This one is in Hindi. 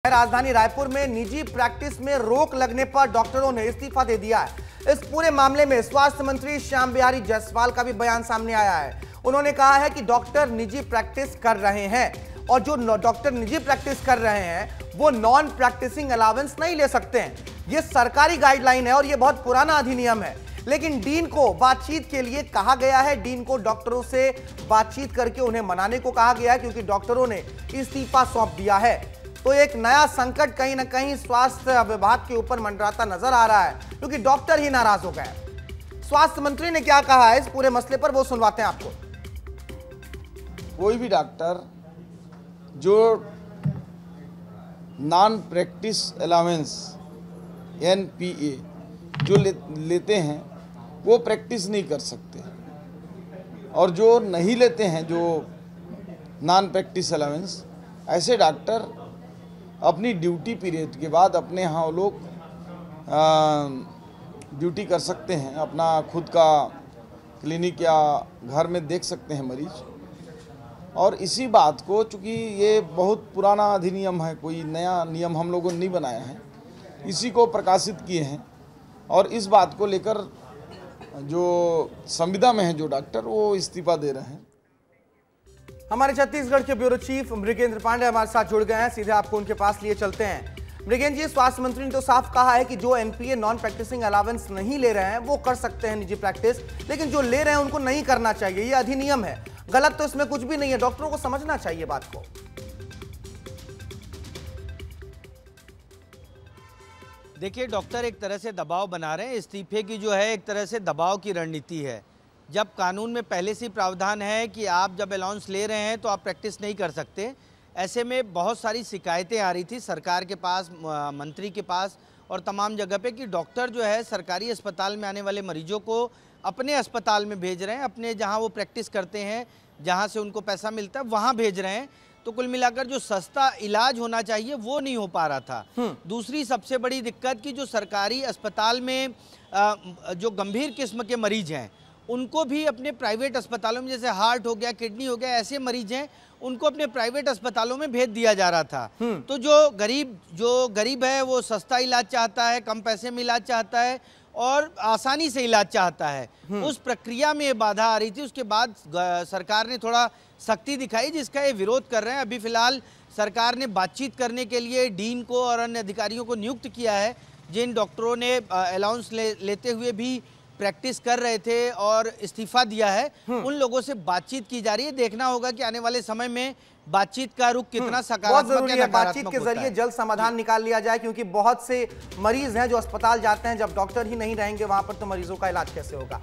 राजधानी रायपुर में निजी प्रैक्टिस में रोक लगने पर डॉक्टरों ने इस्तीफा दे दिया है। इस पूरे मामले में स्वास्थ्य मंत्री श्याम बिहारी जायसवाल का भी बयान सामने आया है। उन्होंने कहा है कि डॉक्टर निजी प्रैक्टिस कर रहे हैं और जो डॉक्टर निजी प्रैक्टिस कर रहे हैं वो नॉन प्रैक्टिसिंग अलावेंस नहीं ले सकते हैं। ये सरकारी गाइडलाइन है और ये बहुत पुराना अधिनियम है, लेकिन डीन को बातचीत के लिए कहा गया है। डीन को डॉक्टरों से बातचीत करके उन्हें मनाने को कहा गया है क्योंकि डॉक्टरों ने इस्तीफा सौंप दिया है। तो एक नया संकट कहीं ना कहीं स्वास्थ्य विभाग के ऊपर मंडराता नजर आ रहा है क्योंकि डॉक्टर ही नाराज हो गए। स्वास्थ्य मंत्री ने क्या कहा है इस पूरे मसले पर, वो सुनवाते हैं आपको। कोई भी डॉक्टर जो नॉन प्रैक्टिस अलावेंस NPA जो लेते हैं वो प्रैक्टिस नहीं कर सकते, और जो नहीं लेते हैं जो नॉन प्रैक्टिस अलावेंस, ऐसे डॉक्टर अपनी ड्यूटी पीरियड के बाद अपने यहाँ वो लोग ड्यूटी कर सकते हैं, अपना खुद का क्लिनिक या घर में देख सकते हैं मरीज। और इसी बात को, चूँकि ये बहुत पुराना अधिनियम है, कोई नया नियम हम लोगों ने नहीं बनाया है, इसी को प्रकाशित किए हैं। और इस बात को लेकर जो संविदा में है जो डॉक्टर, वो इस्तीफा दे रहे हैं। हमारे छत्तीसगढ़ के ब्यूरो चीफ मृगेंद्र पांडे हमारे साथ जुड़ गए हैं, सीधे आपको उनके पास लिए चलते हैं। मृगेंद्र जी, स्वास्थ्य मंत्री ने तो साफ कहा है कि जो NPA नॉन प्रैक्टिसिंग अलावेंस नहीं ले रहे हैं वो कर सकते हैं निजी प्रैक्टिस, लेकिन जो ले रहे हैं उनको नहीं करना चाहिए। ये अधिनियम है, गलत तो इसमें कुछ भी नहीं है। डॉक्टरों को समझना चाहिए बात को। देखिए, डॉक्टर एक तरह से दबाव बना रहे हैं। इस्तीफे की जो है एक तरह से दबाव की रणनीति है। जब कानून में पहले से प्रावधान है कि आप जब अलाउंस ले रहे हैं तो आप प्रैक्टिस नहीं कर सकते, ऐसे में बहुत सारी शिकायतें आ रही थी सरकार के पास, मंत्री के पास और तमाम जगह पे कि डॉक्टर जो है सरकारी अस्पताल में आने वाले मरीजों को अपने अस्पताल में भेज रहे हैं, अपने जहां वो प्रैक्टिस करते हैं, जहां से उनको पैसा मिलता है वहाँ भेज रहे हैं। तो कुल मिलाकर जो सस्ता इलाज होना चाहिए वो नहीं हो पा रहा था। दूसरी सबसे बड़ी दिक्कत कि जो सरकारी अस्पताल में जो गंभीर किस्म के मरीज हैं उनको भी अपने प्राइवेट अस्पतालों में, जैसे हार्ट हो गया, किडनी हो गया, ऐसे मरीज हैं उनको अपने प्राइवेट अस्पतालों में भेज दिया जा रहा था। तो जो गरीब है वो सस्ता इलाज चाहता है, कम पैसे में इलाज चाहता है और आसानी से इलाज चाहता है। उस प्रक्रिया में ये बाधा आ रही थी। उसके बाद सरकार ने थोड़ा सख्ती दिखाई, जिसका ये विरोध कर रहे हैं। अभी फिलहाल सरकार ने बातचीत करने के लिए डीन को और अन्य अधिकारियों को नियुक्त किया है। जिन डॉक्टरों ने अलाउंस लेते हुए भी प्रैक्टिस कर रहे थे और इस्तीफा दिया है, उन लोगों से बातचीत की जा रही है। देखना होगा कि आने वाले समय में बातचीत का रुख कितना सकारात्मक है। बातचीत के जरिए जल्द समाधान निकाल लिया जाए, क्योंकि बहुत से मरीज हैं जो अस्पताल जाते हैं, जब डॉक्टर ही नहीं रहेंगे वहां पर तो मरीजों का इलाज कैसे होगा।